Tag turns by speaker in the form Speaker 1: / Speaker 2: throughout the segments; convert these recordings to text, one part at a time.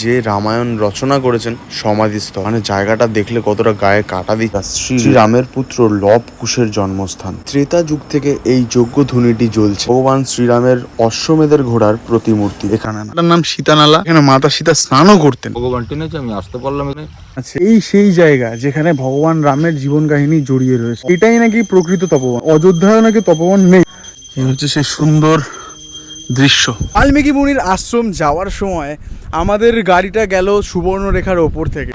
Speaker 1: যে রামায়ণ রচনা করেছেন সমাধিস্থল, মানে জায়গাটা দেখলে কতটা গায়ে কাটা দিচ্ছে। শ্রীরামের পুত্র লব কুশের জন্মস্থান। ত্রেতা যুগ থেকে এই যজ্ঞ ধ্বনিটি জ্বলছে। ভগবান শ্রীরামের অশ্বমেধের ঘোড়ার প্রতিমূর্তি এখানে। এটার নাম সীতানালা। এখানে মাতা সীতা স্নানও করতেন।
Speaker 2: ভগবান টেনেছে, আমি আসতে পারলাম এখানে।
Speaker 3: আচ্ছা, এই সেই জায়গা যেখানে ভগবান রামের জীবন কাহিনী জড়িয়ে রয়েছে। এটাই নাকি প্রকৃত তপবন। অযোধ্যায় নাকি তপবন নেই।
Speaker 1: এই হচ্ছে সেই সুন্দর দৃশ্য।
Speaker 3: বাল্মীকি মুনির আশ্রম যাওয়ার সময় আমাদের গাড়িটা গেল সুবর্ণরেখার ওপর থেকে।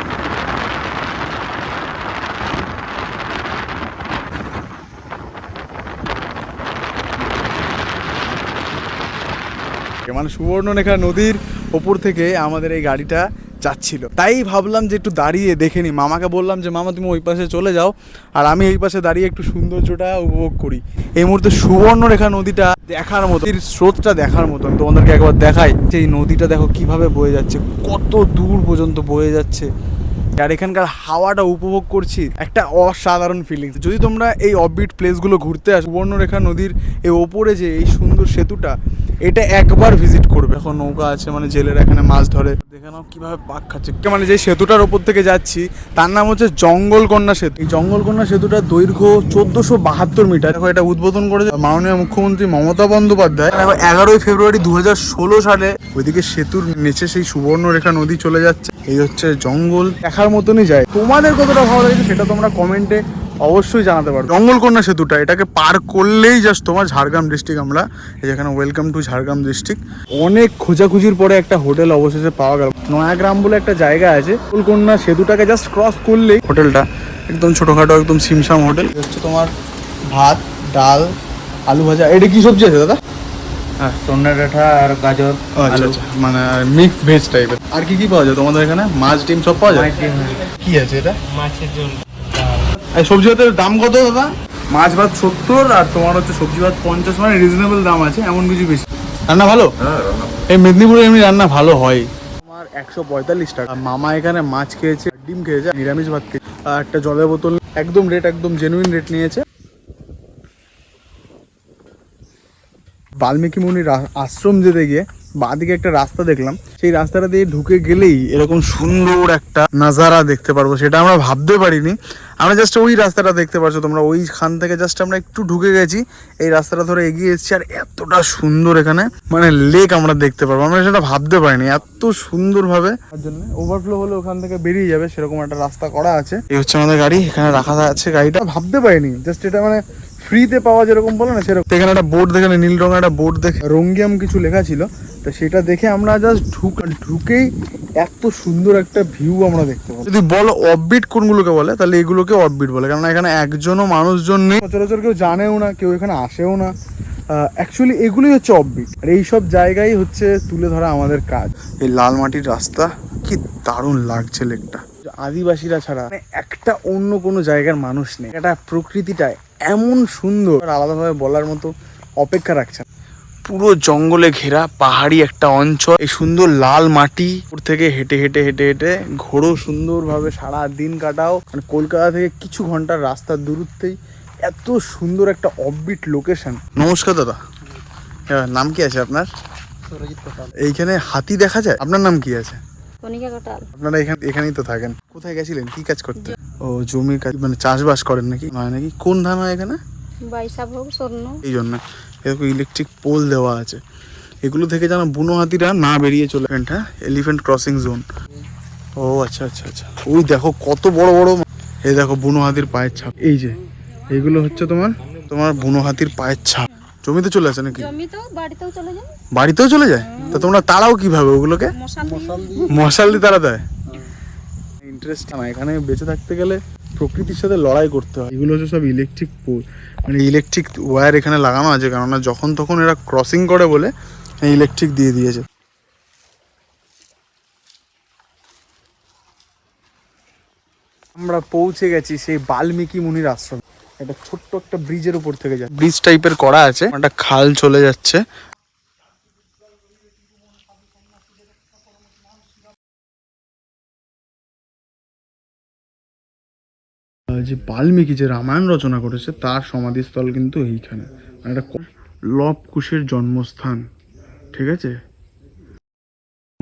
Speaker 3: মানে সুবর্ণরেখা নদীর ওপর থেকে আমাদের এই গাড়িটা যাচ্ছিল। তাই ভাবলাম যে একটু দাঁড়িয়ে দেখে নি। মামাকে বললাম যে মামা তুমি ওই পাশে চলে যাও, আর আমি এই পাশে দাঁড়িয়ে একটু সৌন্দর্যটা উপভোগ করি। এই মুহূর্তে সুবর্ণরেখা নদীটা দেখার মতো, স্রোতটা দেখার মতো। আমি তোমাদেরকে একবার দেখাই যে এই নদীটা দেখো কিভাবে বয়ে যাচ্ছে, কত দূর পর্যন্ত বয়ে যাচ্ছে। আর এখানকার হাওয়াটা উপভোগ করছি, একটা অসাধারণ ফিলিংস। যদি তোমরা এই অফবিট প্লেসগুলো ঘুরতে আসো, সুবর্ণরেখা নদীর এই ওপরে যে এই সুন্দর সেতুটা, এটা একবার ভিজিট করবে। এখন নৌকা আছে, মানে জেলেরা এখানে মাছ ধরে। দেখে নাও কিভাবে পাক খাচ্ছে। মানে যে সেতুটার ওপর থেকে যাচ্ছি তার নাম হচ্ছে জঙ্গলকন্যা সেতু। এই জঙ্গলকন্যা সেতুটার দৈর্ঘ্য 1472 মিটার। দেখো এটা উদ্বোধন করেছে মাননীয় মুখ্যমন্ত্রী মমতা বন্দ্যোপাধ্যায়। দেখো 11ই ফেব্রুয়ারি 2016 সালে। ওইদিকে সেতুর নিচে সেই সুবর্ণরেখা নদী চলে যাচ্ছে। এই হচ্ছে জঙ্গল, দেখার মতনই যায়। তোমাদের কতটা ভালো লাগছে সেটা তোমরা কমেন্টে অবশ্যই জানাতে পারো। জঙ্গলকন্যা সেতুটা, এটাকে পার করলেই জাস্ট তোমার ঝাড়গ্রাম ডিস্ট্রিক্ট। আমরা যেখানে ওয়েলকাম টু ঝাড়গ্রাম ডিস্ট্রিক্ট। অনেক খোঁজাখুঁজির পরে একটা হোটেল অবশেষে পাওয়া গেল। নয়াগ্রাম বলে একটা জায়গা আছে। জঙ্গলকন্যা সেতুটাকে জাস্ট ক্রস করলেই হোটেলটা, একদম ছোটখাটো, একদম সিমসাম হোটেল। হচ্ছে তোমার ভাত, ডাল, আলু ভাজা। এটা কি সবজি আছে দাদা?
Speaker 2: সন্না ডাঁটা আর গাজর।
Speaker 3: আচ্ছা আচ্ছা, মানে মিক্স ভেজ টাইপের। আর কি কি পাওয়া যায় তোমাদের এখানে? মাছ, ডিম সব পাওয়া যায়? কি আছে এটা?
Speaker 2: মাছের ঝোল।
Speaker 3: এই সবজি ভাতের দাম কত দাদা? মাছ ভাত 70 আর তোমার হচ্ছে সবজি ভাত 50। মানে রিজনেবল দাম আছে, এমন কিছু বেশি। রান্না ভালো? এই মেদিনীপুরে এমনি রান্না ভালো হয়। আমার 145 টাকা। মামা এখানে মাছ খেয়েছে, ডিম খেয়েছে, নিরামিষ ভাত খেয়েছে, আর একটা জলের বোতল। একদম রেট, একদম জেনুইন রেট নিয়েছে। বাল্মীকি মুনির আশ্রম যেতে গিয়ে বাঁদিকে একটা রাস্তা দেখলাম। সেই রাস্তাটা দিয়ে ঢুকে গেলেই এরকম সুন্দর একটা নাজারা দেখতে পারবো, সেটা আমরা ভাবতে পারিনি। আমরা জাস্ট ওই রাস্তাটা দেখতে পাচ্ছ তোমরা, ওইখান থেকে জাস্ট আমরা একটু ঢুকে গেছি, এই রাস্তাটা ধরে এগিয়ে এসেছি। আর এতটা সুন্দর এখানে মানে লেক আমরা দেখতে পারবো, আমরা সেটা ভাবতে পারিনি এত সুন্দরভাবে। তার জন্য ওভারফ্লো হলে ওখান থেকে বেরিয়ে যাবে, সেরকম একটা রাস্তা করা আছে। এই হচ্ছে আমাদের গাড়ি, এখানে রাখা আছে গাড়িটা। ভাবতে পারিনি, জাস্ট এটা মানে ফ্রিতে পাওয়া যেরকম বলে না সেরকম। এখানে একটা বোর্ড দেখে, নীল রঙের একটা বোর্ড দেখে রঙ্গিয়াম কিছু লেখা ছিল, তো সেটা দেখে আমরা জাস্ট ঢুকেই এত সুন্দর একটা ভিউ আমরা দেখতে পাবো। যদি বলো অফবিট কোনগুলোকে বলে, তাহলে এগুলোকে অফবিট বলে, কারণ এখানে একজনও মানুষজন নেই, সচরাচর কেউ জানেও না, কেউ এখানে আসেও না। অ্যাকচুয়ালি এগুলোই হচ্ছে অফবিট, আর এইসব জায়গায় হচ্ছে তুলে ধরা আমাদের কাজ। এই লাল মাটির রাস্তা, কি দারুণ লাগছে লেকটা। আদিবাসীরা ছাড়া মানে একটা অন্য কোনো জায়গার মানুষ নেই। এটা প্রকৃতিটা এমন সুন্দর, আলাদাভাবে বলার মতো অপেক্ষা রাখছে। পুরো জঙ্গলে ঘেরা পাহাড়ি একটা অঞ্চল। এই সুন্দর লাল মাটি উপর থেকে হেঁটে হেঁটে হেঁটে হেঁটে ঘোরো সুন্দরভাবে, সারা দিন কাটাও। মানে কলকাতা থেকে কিছু ঘন্টার রাস্তার দূরত্বেই এত সুন্দর একটা অফবিট লোকেশন। নমস্কার দাদা, নাম কি আছে আপনার? এইখানে হাতি দেখা যায়? আপনার নাম কি আছে? আপনারা এখানেই তো থাকেন। কোথায় গেছিলেন, কি কাজ করতে? ও জমির কাজ, মানে চাষবাস করেন নাকি? নয় নাকি? কোন ধান হয় এখানে? এই জন্য এরকম ইলেকট্রিক পোল দেওয়া আছে। এগুলো থেকে যেন বুনো হাতিরা না বেরিয়ে চলে। Elephant crossing zone. ও আচ্ছা আচ্ছা আচ্ছা। ওই দেখো কত বড় বড়, এই দেখো বুনো হাতির পায়ের ছাপ। এই যে এইগুলো হচ্ছে তোমার বুনো হাতির পায়ের ছাপ। জমিতে চলে আসে নাকি? বাড়িতেও চলে যায়? তা তোমরা তাড়াও কিভাবে ওগুলোকে? মশাল দিয়ে তাড়া দেয়? ইন্টারেস্ট না, এখানে বেঁচে থাকতে গেলে প্রকৃতির সাথে লড়াই করতে হয়। এগুলো হচ্ছে সব ইলেকট্রিক পোল, মানে ইলেকট্রিক ওয়্যার এখানে লাগানো আছে, কেননা যখন তখন এরা ক্রসিং করে বলে ইলেকট্রিক দিয়ে দিয়েছে। আমরা পৌঁছে গেছি সেই বাল্মীকি মুনির আশ্রম। এটা ছোট্ট একটা ব্রিজের উপর থেকে যায়, ব্রিজ টাইপের করা আছে, একটা খাল চলে যাচ্ছে। যে বাল্মীকি যে রামায়ণ রচনা করেছে তার সমাধিস্থল কিন্তু এইখানে, একটা লব কুশের জন্মস্থান। ঠিক আছে,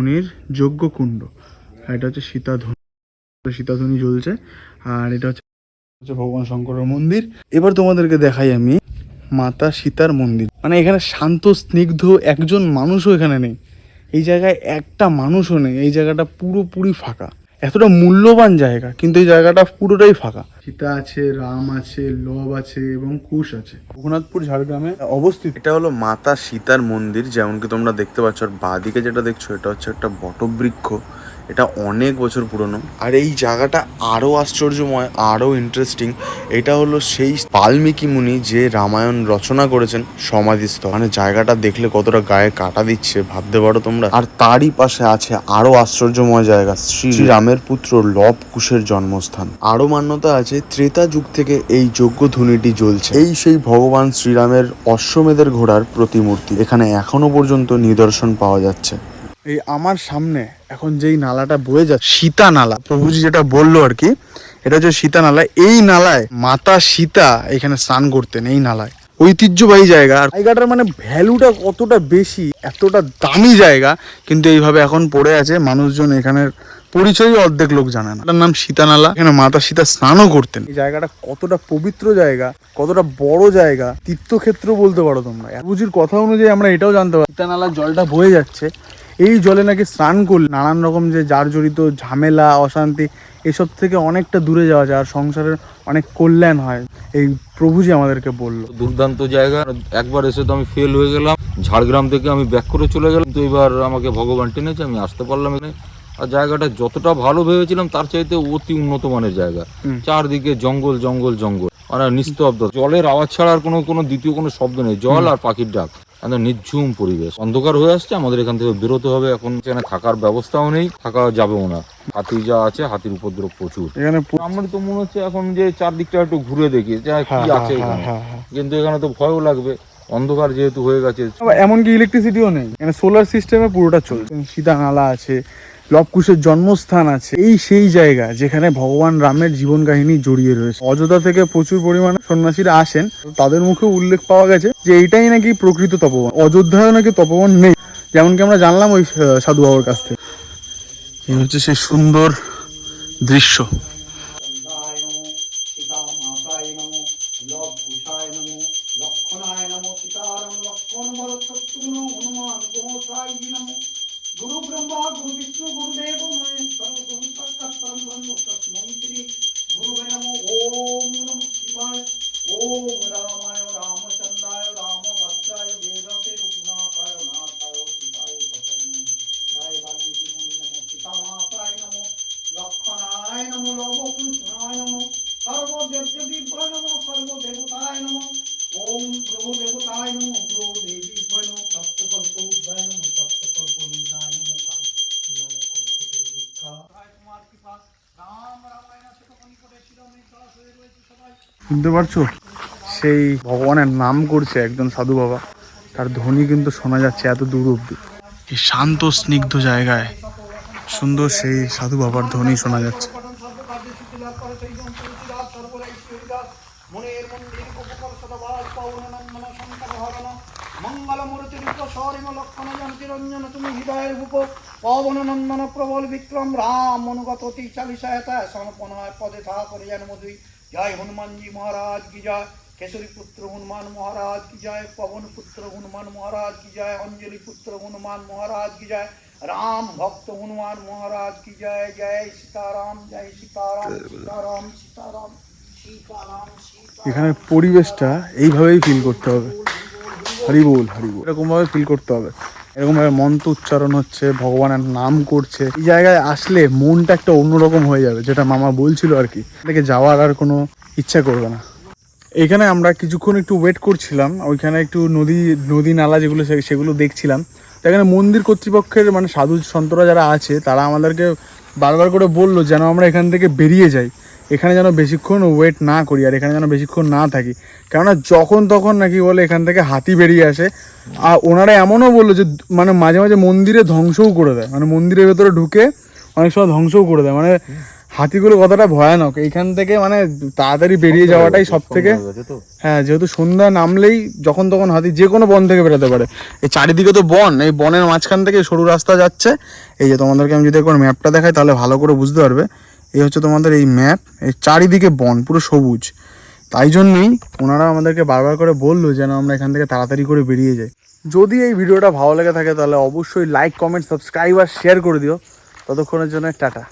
Speaker 3: ধনির যজ্ঞ কুণ্ড, আর এটা হচ্ছে সীতাধনী জ্বলছে, আর এটা হচ্ছে ভগবান শঙ্করের মন্দির। এবার তোমাদেরকে দেখাই আমি মাতা সীতার মন্দির। মানে এখানে শান্ত স্নিগ্ধ একজন মানুষও এখানে নেই, এই জায়গায় একটা মানুষও নেই, এই জায়গাটা পুরোপুরি ফাঁকা। এতটা মূল্যবান জায়গা কিন্তু এই জায়গাটা পুরোটাই ফাঁকা। সীতা আছে, রাম আছে, লব আছে এবং কুশ আছে। রঘুনাথপুর ঝাড়গ্রামে অবস্থিত।
Speaker 1: এটা হলো মাতা সীতার মন্দির, যেমনকি তোমরা দেখতে পাচ্ছ। আর বাঁদিকে যেটা দেখছো এটা হচ্ছে একটা বটবৃক্ষ, এটা অনেক বছর পুরনো। আর এই জায়গাটা আরো আশ্চর্যময়, আরো ইন্টারেস্টিং। এটা হলো সেই বাল্মীকি মুনি যে রামায়ণ রচনা করেছেন সমাধিস্থল। মানে জায়গাটা দেখলে কতটা গায়ে কাটা দিচ্ছে ভাবতে পারো তোমরা। আর তারই পাশে আছে আরো আশ্চর্যময় জায়গা, শ্রীরামের পুত্র লব কুশের জন্মস্থান। আরো মান্যতা আছে ত্রেতা যুগ থেকে এই যজ্ঞ ধুনিটি জ্বলছে। এই সেই ভগবান শ্রীরামের অশ্বমেধের ঘোড়ার প্রতিমূর্তি এখানে এখনো পর্যন্ত নিদর্শন পাওয়া যাচ্ছে।
Speaker 3: এই আমার সামনে এখন যেই নালাটা বয়ে যাচ্ছে, সীতা নালা, প্রভুজি যেটা বললো আর কি, এটা হচ্ছে সীতা নালা। এই নালায় মাতা সীতা এখানে স্নান করতেন। এই নালায় ঐতিহ্যবাহী জায়গা, আর জায়গাটার মানে ভ্যালুটা কতটা বেশি, এতটা দামি জায়গা কিন্তু এইভাবে এখন পড়ে আছে। মানুষজন এখানের পরিচয়ই অর্ধেক লোক জানে না। এটার নাম সীতা নালা, এখানে মাতা সীতা স্নানও করতেন। এই জায়গাটা কতটা পবিত্র জায়গা, কতটা বড় জায়গা, তীর্থক্ষেত্র বলতে পারো তোমরা। প্রভুজির কথা অনুযায়ী আমরা এটাও জানতে পারি সীতা নালার জলটা বয়ে যাচ্ছে, এই জলে নাকি স্নান করলে নানান রকম যে যার জড়িত ঝামেলা অশান্তি এসব থেকে অনেকটা দূরে যাওয়া যায়, আর সংসারের অনেক কল্যাণ হয়। এই প্রভুজি আমাদেরকে বললো।
Speaker 2: দুর্দান্ত জায়গা। একবার এসে তো আমি ফেল হয়ে গেলাম, ঝাড়গ্রাম থেকে আমি ব্যাক করে চলে গেলাম, তো এবার আমাকে ভগবান টেনেছে, আমি আসতে পারলাম এখানে। আর জায়গাটা যতটা ভালো ভেবেছিলাম তার চাইতে অতি উন্নত মানের জায়গা। চারদিকে জঙ্গল জঙ্গল জঙ্গল, মানে নিস্তব্ধ, জলের আওয়াজ ছাড়া আর কোনো দ্বিতীয় কোনো শব্দ নেই, জল আর পাখির ডাক। একদম নিঝুম পরিবেশ, অন্ধকার হয়ে আসছে, আমাদের এখান থেকে বেরোতে হবে। এখন এখানে থাকার ব্যবস্থাও নেই, থাকা যাবেও না। হাতি যা আছে, হাতির উপদ্রব প্রচুর এখানে। আমার তো মনে হচ্ছে এখন যে চারদিকটা একটু ঘুরে দেখি যে কি আছে এখানে, কিন্তু এখানে তো ভয়ও লাগবে, অন্ধকার যেহেতু হয়ে গেছে।
Speaker 3: এমনকি ইলেকট্রিসিটিও নেই, এখানে সোলার সিস্টেমে পুরোটা চলছে। সীতা নালা আছে, লবকুশের জন্মস্থান আছে। এই সেই জায়গা যেখানে ভগবান রামের জীবন কাহিনী জড়িয়ে রয়েছে। অযোধ্যা থেকে প্রচুর পরিমাণে সন্ন্যাসীরা আসেন, তাদের মুখে উল্লেখ পাওয়া গেছে যে এইটাই নাকি প্রকৃত তপবন। অযোধ্যায় নাকি তপবন নেই, যেমনকি আমরা জানলাম ওই সাধু বাবার কাছ থেকে। এই হচ্ছে সেই সুন্দর দৃশ্য।
Speaker 4: गुरु ब्रह्मा गुरु विष्णु गुरुदेव महेश्वर गुरु साक्षात् परम ब्रह्म तस्मै श्री गुरुवे नमो। ओम नमः शिवाय। ओम रामाय रामचंद्राय रामभद्राय वेदसे रघुनाथाय नाथाय सीताय पतये नमः। जय वाल्मीकि मुनि नमो सीता माताय नमो। लक्ष्मणाय नमो लव कृष्णाय नमो। सर्वदेवदेवाय नमो सर्वदेवताय नमो। ओम प्रभु देवताय नमो प्रभु देवी नमो। सप्तकल्पोद्भय नमो सप्तकल्पनिलयाय नमो।
Speaker 3: শুনতে পারছো সেই ভগবানের নাম করছে একজন সাধু বাবা, তার ধ্বনি কিন্তু শোনা যাচ্ছে এত দূর অব্দি। এই শান্ত স্নিগ্ধ জায়গায় সুন্দর সেই সাধু বাবার ধ্বনি শোনা যাচ্ছে।
Speaker 4: पवन नंदन प्रबल विक्रम राम अनुगत अति चालीसा समपनाय पदे था परिजन मधुई। जय हनुमान जी महाराज की जय। केसरी पुत्र हनुमान महाराज की जय। पवन पुत्र हनुमान महाराज की जय। अंजलि पुत्र हनुमान महाराज की जय। राम भक्त हनुमान महाराज की जय। जय सीताराम जय सीताराम सीताराम सीताराम सीताराम।
Speaker 3: এখানের পরিবেশটা এইভাবেই ফিল করতে হবে। হরি বল হরি বল, এরকম ভাবে ফিল করতে হবে। এরকম ভাবে মন্ত্র উচ্চারণ হচ্ছে, ভগবানের নাম করছে। এই জায়গায় আসলে মনটা একটা অন্যরকম হয়ে যাবে, যেটা মামা বলছিল আর কি। এটাকে যাওয়ার আর কোনো ইচ্ছা করবে না। এখানে আমরা কিছুক্ষণ একটু ওয়েট করছিলাম, ওইখানে একটু নদী নালা যেগুলো সেগুলো দেখছিলাম। তো এখানে মন্দির কর্তৃপক্ষের মানে সাধু সন্তরা যারা আছে তারা আমাদেরকে বারবার করে বললো যেন আমরা এখান থেকে বেরিয়ে যাই, এখানে যেন বেশিক্ষণ ওয়েট না করি, আর এখানে যেন বেশিক্ষণ না থাকি। কেননা যখন তখন নাকি বলে এখান থেকে হাতি বেরিয়ে আসে। আর ওনারা এমনও বললো যে মানে মাঝে মাঝে মন্দিরে ধ্বংসও করে দেয়, মানে মন্দিরের ভেতরে ঢুকে অনেক সময় ধ্বংসও করে দেয়। মানে হাতিগুলো কতটা ভয়ানক, এইখান থেকে মানে তাড়াতাড়ি বেরিয়ে যাওয়াটাই সব থেকে, হ্যাঁ যেহেতু সন্ধ্যা নামলেই যখন তখন হাতি যে কোনো বন থেকে বেরোতে পারে। এই চারিদিকে তো বন, এই বনের মাঝখান থেকে সরু রাস্তা যাচ্ছে। এই যে তোমাদেরকে আমি যদি একবার ম্যাপটা দেখাই তাহলে ভালো করে বুঝতে পারবে। এই হচ্ছে তোমাদের এই ম্যাপ, এই চারিদিকে বন পুরো সবুজ। তাই জন্যই ওনারা আমাদেরকে বারবার করে বললো যেন আমরা এখান থেকে তাড়াতাড়ি করে বেরিয়ে যাই। যদি এই ভিডিওটা ভালো লেগে থাকে তাহলে অবশ্যই লাইক, কমেন্ট, সাবস্ক্রাইব আর শেয়ার করে দিও। ততক্ষণের জন্য টাটা।